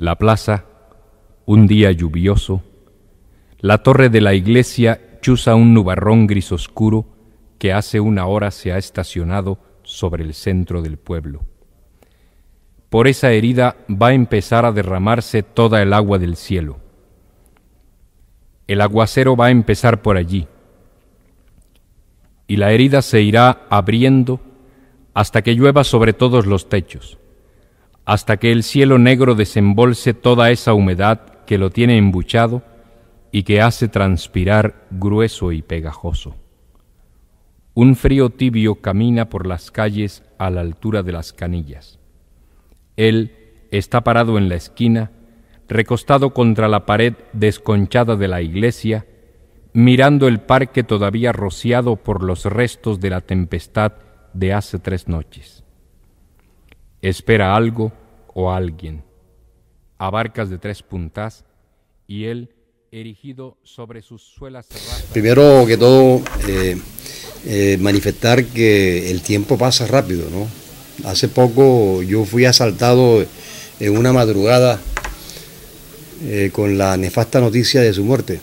La plaza, un día lluvioso, la torre de la iglesia chuza un nubarrón gris oscuro que hace una hora se ha estacionado sobre el centro del pueblo. Por esa herida va a empezar a derramarse toda el agua del cielo. El aguacero va a empezar por allí, y la herida se irá abriendo hasta que llueva sobre todos los techos, hasta que el cielo negro desembolse toda esa humedad que lo tiene embuchado y que hace transpirar grueso y pegajoso. Un frío tibio camina por las calles a la altura de las canillas. Él está parado en la esquina, recostado contra la pared desconchada de la iglesia, mirando el parque todavía rociado por los restos de la tempestad de hace 3 noches. Espera algo o alguien. Abarcas de 3 puntas y él erigido sobre sus suelas cerradas. Primero que todo, manifestar que el tiempo pasa rápido, ¿no? Hace poco yo fui asaltado en una madrugada con la nefasta noticia de su muerte.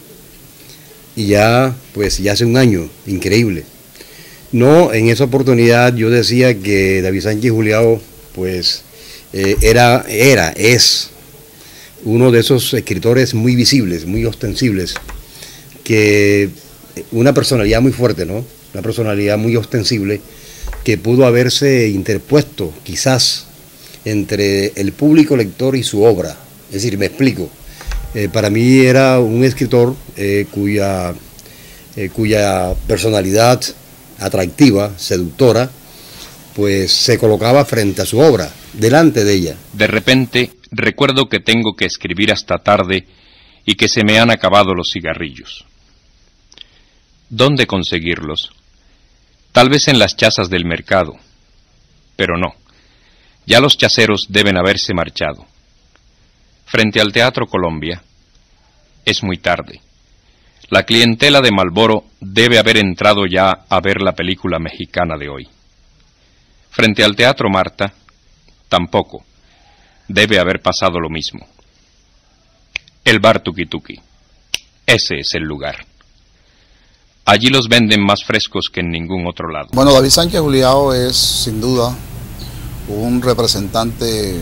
Y ya hace un año, increíble. No, en esa oportunidad yo decía que David Sánchez Julião, es uno de esos escritores muy visibles, muy ostensibles, que una personalidad muy fuerte, ¿no? Una personalidad muy ostensible, que pudo haberse interpuesto quizás entre el público lector y su obra. Es decir, me explico. Para mí era un escritor cuya personalidad atractiva, seductora, se colocaba frente a su obra, delante de ella. De repente recuerdo que tengo que escribir hasta tarde y que se me han acabado los cigarrillos. ¿Dónde conseguirlos? Tal vez en las chazas del mercado, pero no. Ya los chaceros deben haberse marchado. Frente al Teatro Colombia, es muy tarde. La clientela de Marlboro debe haber entrado ya a ver la película mexicana de hoy. Frente al Teatro Marta, tampoco. Debe haber pasado lo mismo. El bar Tuki Tuki. Ese es el lugar. Allí los venden más frescos que en ningún otro lado. Bueno, David Sánchez Julião es sin duda un representante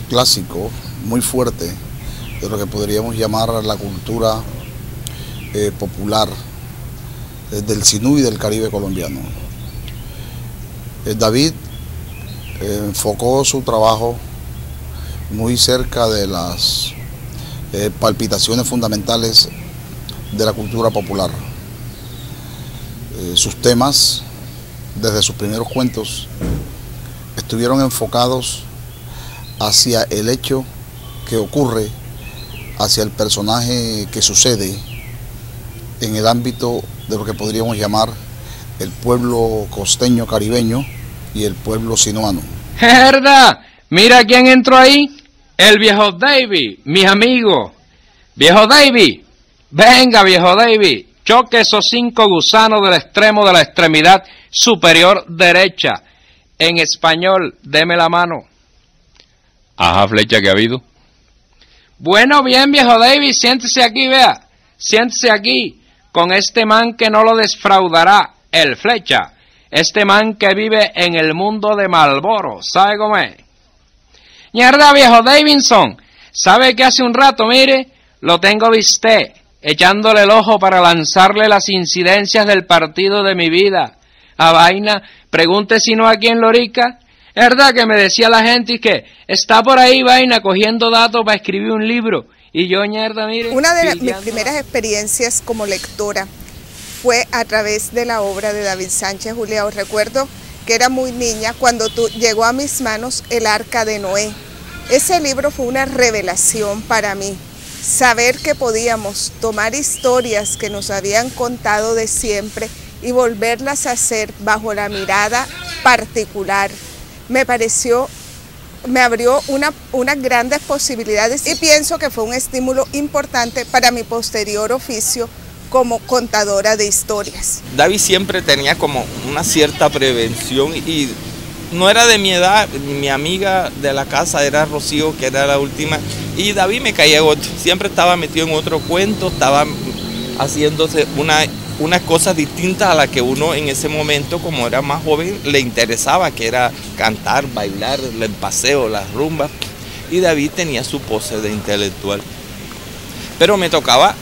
clásico, muy fuerte, de lo que podríamos llamar la cultura popular del Sinú y del Caribe colombiano. David enfocó su trabajo muy cerca de las palpitaciones fundamentales de la cultura popular. Sus temas, desde sus primeros cuentos, estuvieron enfocados hacia el hecho que ocurre, hacia el personaje que sucede en el ámbito de lo que podríamos llamar el pueblo costeño caribeño y el pueblo sinuano. ¡Herda! Mira quién entró ahí. El viejo David, mi amigo. Viejo David, venga viejo David, choque esos 5 gusanos del extremo de la extremidad superior derecha. En español, deme la mano. Ajá, Flecha, ¿qué ha habido? Bueno, bien, viejo David, siéntese aquí, vea. Siéntese aquí, con este man que no lo defraudará, el Flecha. Este man que vive en el mundo de Marlboro, ¿sabe cómo es? Mierda, viejo Davidson, ¿sabe que hace un rato, mire, lo tengo viste, echándole el ojo para lanzarle las incidencias del partido de mi vida? A vaina, pregunte si no aquí en Lorica. Es verdad que me decía la gente y que está por ahí vaina cogiendo datos para escribir un libro. Y yo, mierda, mire. Una de mis primeras experiencias como lectora fue a través de la obra de David Sánchez Julião. Recuerdo que era muy niña cuando llegó a mis manos El Arca de Noé. Ese libro fue una revelación para mí. Saber que podíamos tomar historias que nos habían contado de siempre y volverlas a hacer bajo la mirada particular. Me abrió unas grandes posibilidades y pienso que fue un estímulo importante para mi posterior oficio como contadora de historias. David siempre tenía como una cierta prevención y no era de mi edad, mi amiga de la casa era Rocío, que era la última, y David me caía otro, siempre estaba metido en otro cuento, estaba haciéndose unas cosas distintas a las que uno en ese momento, como era más joven, le interesaba, que era cantar, bailar, el paseo, las rumbas, y David tenía su pose de intelectual. Pero me tocaba,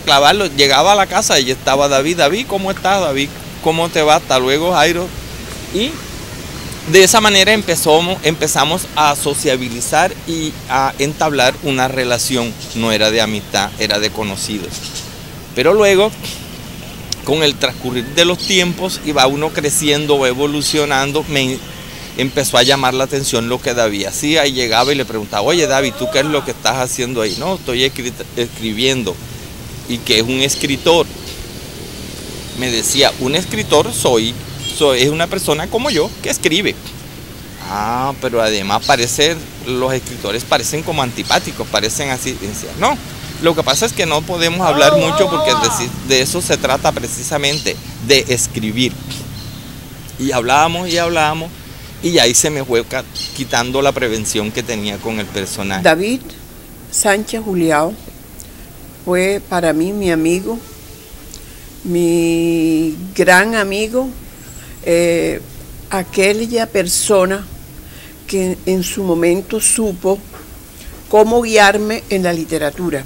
clavarlo, llegaba a la casa y estaba David, ¿cómo estás, David? ¿Cómo te va? Hasta luego, Jairo. Y de esa manera empezamos a sociabilizar y a entablar una relación. No era de amistad, era de conocidos. Pero luego, con el transcurrir de los tiempos, iba uno creciendo, va evolucionando, me empezó a llamar la atención lo que David hacía y llegaba y le preguntaba, oye David, ¿tú qué es lo que estás haciendo ahí? No, estoy escribiendo. ¿Y qué es un escritor? Me decía, un escritor es una persona como yo que escribe. Ah, pero además los escritores parecen como antipáticos, parecen así. Decía, no, lo que pasa es que no podemos hablar mucho porque de eso se trata precisamente, de escribir. Y hablábamos y ahí se me fue quitando la prevención que tenía con el personaje. David Sánchez Juliao fue para mí mi amigo, mi gran amigo, aquella persona que en su momento supo cómo guiarme en la literatura.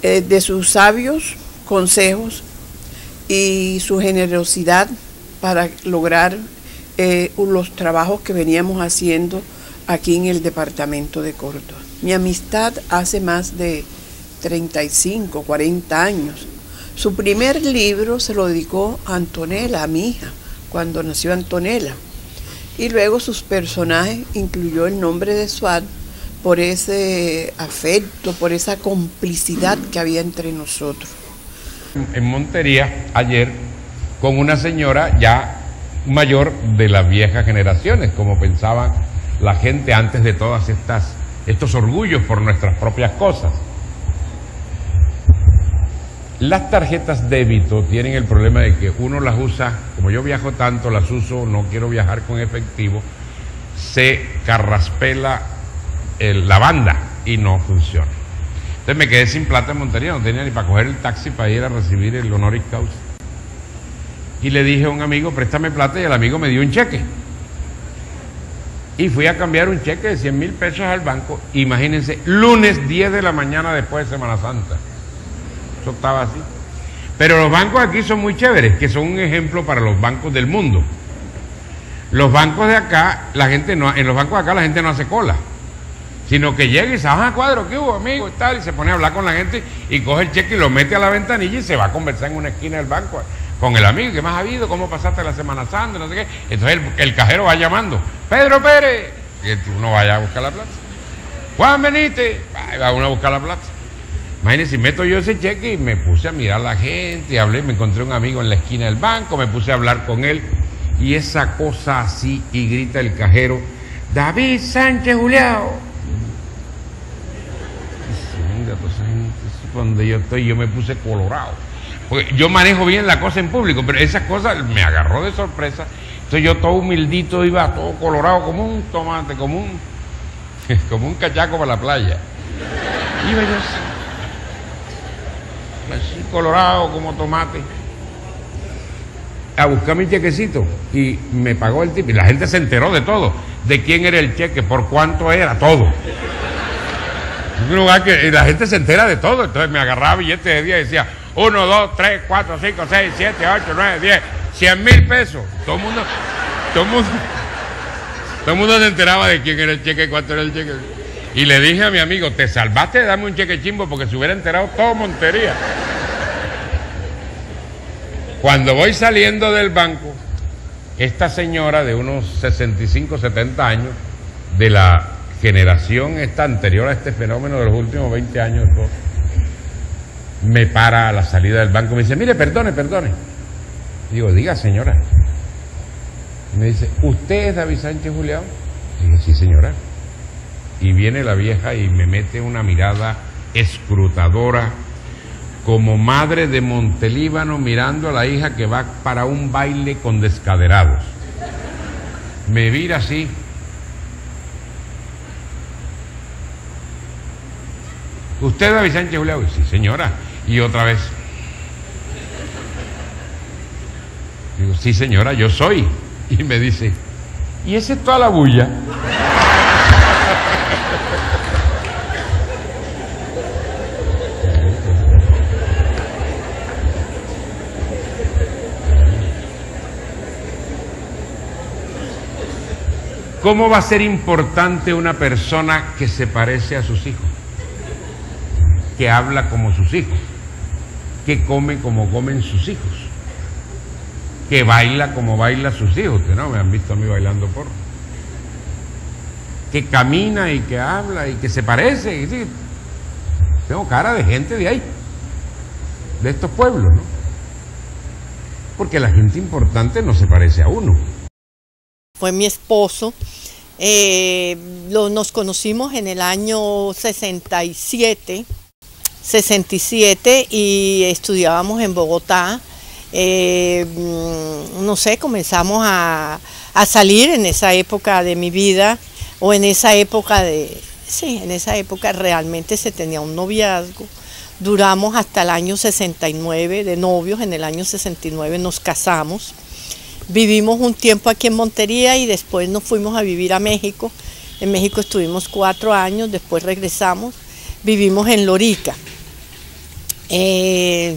De sus sabios consejos y su generosidad para lograr los trabajos que veníamos haciendo aquí en el departamento de Córdoba. Mi amistad hace más de 35, 40 años. Su primer libro se lo dedicó a Antonella, a mi hija, cuando nació Antonella. Y luego sus personajes incluyó el nombre de Suad por ese afecto, por esa complicidad que había entre nosotros. En Montería, ayer, con una señora ya mayor de las viejas generaciones, como pensaban la gente antes de todas estos orgullos por nuestras propias cosas. Las tarjetas débito tienen el problema de que uno las usa, como yo viajo tanto, las uso, no quiero viajar con efectivo, se carraspela la banda y no funciona. Entonces me quedé sin plata en Montería, no tenía ni para coger el taxi para ir a recibir el honoris causa. Y le dije a un amigo, préstame plata, y el amigo me dio un cheque. Y fui a cambiar un cheque de 100,000 pesos al banco, imagínense, lunes 10 de la mañana después de Semana Santa. Eso estaba así. Pero los bancos aquí son muy chéveres, que son un ejemplo para los bancos del mundo. Los bancos de acá, en los bancos de acá la gente no hace cola, sino que llega y dice, cuadro, ¿qué hubo, amigo? Y tal, y se pone a hablar con la gente y coge el cheque y lo mete a la ventanilla y se va a conversar en una esquina del banco con el amigo. ¿Qué más ha habido? ¿Cómo pasaste la Semana Santa? No sé qué. Entonces el cajero va llamando, Pedro Pérez, y uno vaya a buscar la plata. Juan Benítez, va uno a buscar la plata. Imagínense, meto yo ese cheque y me puse a mirar a la gente, hablé, me encontré un amigo en la esquina del banco, me puse a hablar con él, y esa cosa así, y grita el cajero, David Sánchez Juliao. Cuando yo estoy, yo me puse colorado, porque yo manejo bien la cosa en público, pero esas cosas me agarró de sorpresa. Entonces yo todo humildito iba, todo colorado, como un tomate, como un cachaco para la playa. Iba yo así colorado como tomate, a buscar mi chequecito, y me pagó el tipo, y la gente se enteró de todo, de quién era el cheque, por cuánto era, todo. En un lugar que la gente se entera de todo. Entonces me agarraba billetes de 10 y decía 1, 2, 3, 4, 5, 6, 7, 8, 9, 10, 100,000 pesos. Todo el mundo se enteraba de quién era el cheque, cuánto era el cheque. Y le dije a mi amigo, te salvaste de darme un cheque chimbo, porque se hubiera enterado todo Montería. Cuando voy saliendo del banco, esta señora de unos 65, 70 años, de la generación esta anterior a este fenómeno de los últimos 20 años, me para a la salida del banco, me dice, mire, perdone. Digo, diga, señora. Me dice, ¿usted es David Sánchez Juliao? Digo, sí, señora. Y viene la vieja y me mete una mirada escrutadora, como madre de Montelíbano mirando a la hija que va para un baile con descaderados. me vira así. ¿Usted, David Sánchez Juliao? Sí, señora. Y otra vez. Digo, sí, señora, yo soy. Y me dice, ¿y esa es toda la bulla? ¿Cómo va a ser importante una persona que se parece a sus hijos? Que habla como sus hijos, que come como comen sus hijos, que baila como bailan sus hijos. Ustedes no me han visto a mí bailando porro. Que camina y que habla y que se parece. Y sí, tengo cara de gente de ahí, de estos pueblos, ¿no? Porque la gente importante no se parece a uno. Fue mi esposo. Nos conocimos en el año 67 y estudiábamos en Bogotá. No sé, comenzamos a salir en esa época de mi vida, o en esa época en esa época realmente se tenía un noviazgo. Duramos hasta el año 69 de novios, en el año 69 nos casamos. Vivimos un tiempo aquí en Montería y después nos fuimos a vivir a México. En México estuvimos 4 años, después regresamos, vivimos en Lorica. ¿Qué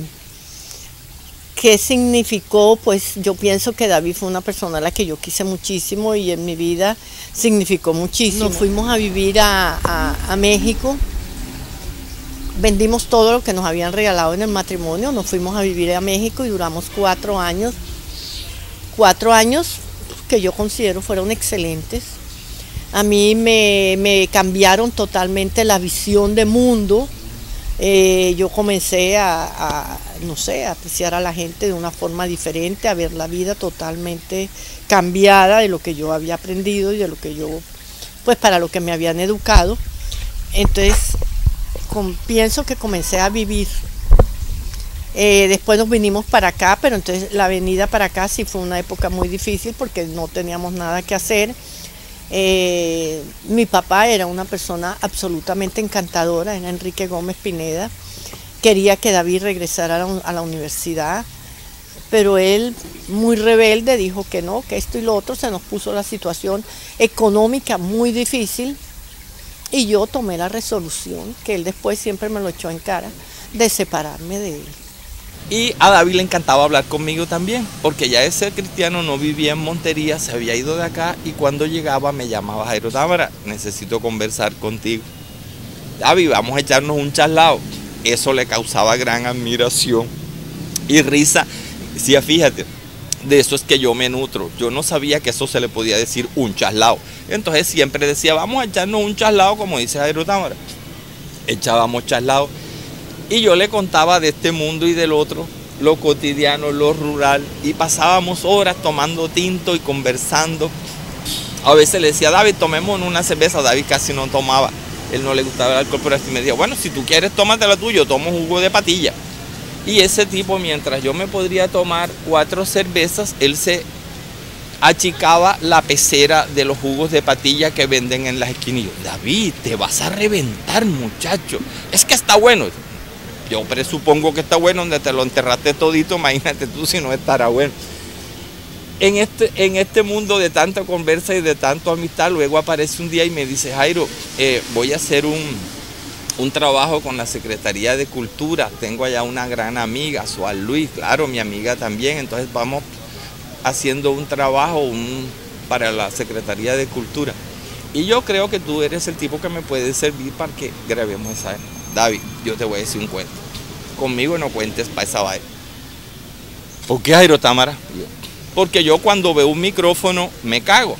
significó? Pues yo pienso que David fue una persona a la que yo quise muchísimo y en mi vida significó muchísimo. Nos fuimos a vivir a México, vendimos todo lo que nos habían regalado en el matrimonio, nos fuimos a vivir a México y duramos 4 años. 4 años que yo considero fueron excelentes. A mí me cambiaron totalmente la visión de mundo. Yo comencé no sé, a apreciar a la gente de una forma diferente, a ver la vida totalmente cambiada de lo que yo había aprendido y de lo que yo, pues para lo que me habían educado. Entonces, pienso que comencé a vivir. Después nos vinimos para acá, pero entonces la venida para acá sí fue una época muy difícil porque no teníamos nada que hacer. Mi papá era una persona absolutamente encantadora, era Enrique Gómez Pineda. Quería que David regresara a la universidad, pero él, muy rebelde, dijo que no, que esto y lo otro. Se nos puso la situación económica muy difícil y yo tomé la resolución, que él después siempre me lo echó en cara, de separarme de él. Y a David le encantaba hablar conmigo también, porque ya de ser cristiano no vivía en Montería, se había ido de acá y cuando llegaba me llamaba: Jairo Támara, necesito conversar contigo. David, vamos a echarnos un charlao. Eso le causaba gran admiración y risa. Decía, fíjate, de eso es que yo me nutro. Yo no sabía que eso se le podía decir un charlao. Entonces siempre decía, vamos a echarnos un charlao, como dice Jairo Támara. Echábamos charlao. Y yo le contaba de este mundo y del otro, lo cotidiano, lo rural, y pasábamos horas tomando tinto y conversando. A veces le decía, David, tomemos una cerveza. David casi no tomaba, él no le gustaba el alcohol, pero así me decía, bueno, si tú quieres, tómatela tú, yo tomo jugo de patilla. Y ese tipo, mientras yo me podría tomar 4 cervezas, él se achicaba la pecera de los jugos de patilla que venden en las esquinas. Y yo, David, te vas a reventar, muchacho, es que está bueno. Yo presupongo que está bueno, donde te lo enterraste todito, imagínate tú si no estará bueno. En este mundo de tanta conversa y de tanta amistad, luego aparece un día y me dice, Jairo, voy a hacer un trabajo con la Secretaría de Cultura, tengo allá una gran amiga, Sual Luis, claro, mi amiga también, entonces vamos haciendo un trabajo para la Secretaría de Cultura. Y yo creo que tú eres el tipo que me puede servir para que grabemos esa. David, yo te voy a decir un cuento. Conmigo no cuentes para esa vaina. ¿Por qué, Jairo Támara? Porque yo cuando veo un micrófono me cago.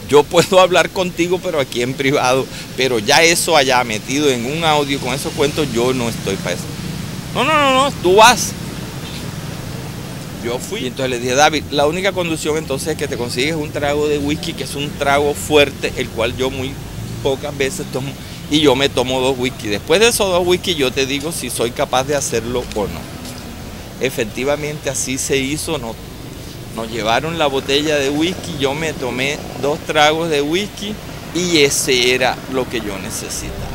Yo puedo hablar contigo, pero aquí en privado. Pero ya eso allá metido en un audio con esos cuentos, yo no estoy para eso. No, tú vas. Yo fui. Y entonces le dije, David, la única condición entonces es que te consigues un trago de whisky, que es un trago fuerte, el cual yo muy pocas veces tomo. Y yo me tomo 2 whisky. Después de esos 2 whisky yo te digo si soy capaz de hacerlo o no. Efectivamente así se hizo, no. Nos llevaron la botella de whisky, yo me tomé 2 tragos de whisky y ese era lo que yo necesitaba.